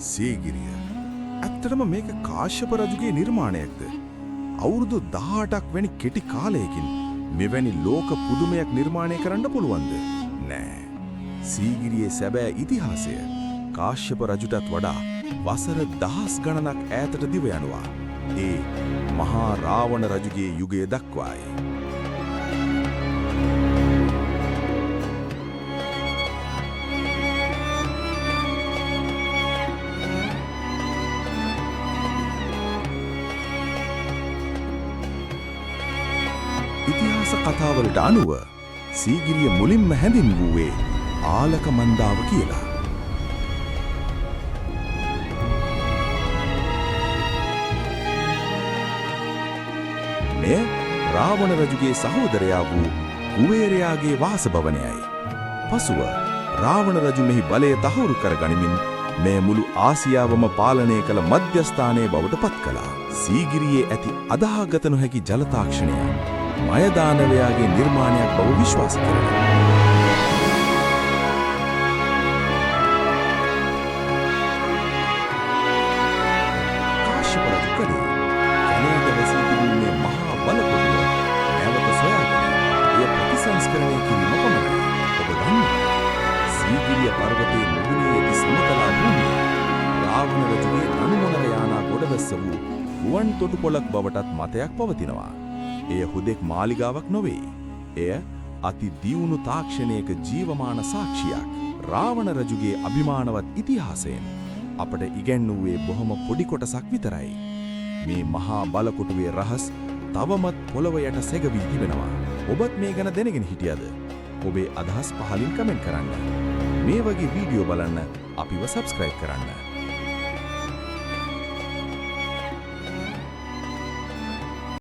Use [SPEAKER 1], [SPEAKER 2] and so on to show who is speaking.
[SPEAKER 1] සීගිරිය. ඇත්තටම මේක කාශ්‍යප රජුගේ නිර්මාණයක්ද? අවුරුදු 18ක් වැනි කෙටි කාලයකින් මෙවැනි ලෝක පුදුමයක් නිර්මාණය කරන්න පුළුවන්ද? නෑ. සීගිරියේ සැබෑ ඉතිහාසය කාශ්‍යප රජුටත් වඩා වසර දහස් ගණනක් ඈතට දිව යනවා. ඒ මහා රාවණ රජුගේ යුගය දක්වායි. ඉතිහාස කතාවලට අනුව සීගිරිය මුලින්ම හැඳින්වුවේ ආලක මන්දාව කියලා. මෙය රාවණ රජුගේ සහෝදරයා වූ කුවේරයාගේ වාසභවනයයි. පසුව රාවණ රජු මෙහි බලය තහවුරු කරගනිමින් මේ මුළු ආසියාවම පාලනය කළ මධ්‍යස්ථානයේ බවට පත් කළා. සීගිරියේ ඇති අදාහගත නොහැකි ජල තාක්ෂණය මයදානවයාගේ නිර්මාණයක් බව විශ්වාස කරනවා. කාශ්‍යප රජු කලේ කැලේට වැසී තිබූ මේ මහා බලකොටුව නැවත සොයාගෙන එය ප්‍රතිසංස්කරණය කිරීම පමණයි. ඔබ දන්නවා සීගිරිය පර්වතයේ මුහුණේ ඇති සමතලා භූමිය රාවණ රජුගේ අනුමනර යානා ගොඩවැස්ස වූ ගුවන් තොටුපළක් බවටත් මතයක් පවතිනවා. එය හුදෙක් මාලිගාවක් නොවේ. එය අති දියුණු තාක්ෂණයක ජීවමාන සාක්ෂියක්. රාවණ රජුගේ අභිමානවත් ඉතිහාසයෙන් අපට ඉගැන්වුවේ බොහොම පොඩි කොටසක් විතරයි. මේ මහා බලකොටුවේ රහස් තවමත් පොළව යට සැගවී තිබෙනවා. ඔබත් මේ ගැන දැනගෙන හිටියද? ඔබේ අදහස් පහලින් කමෙන්ට් කරන්න. මේ වගේ වීඩියෝ බලන්න අපිව සබ්ස්ක්‍රයිබ් කරන්න.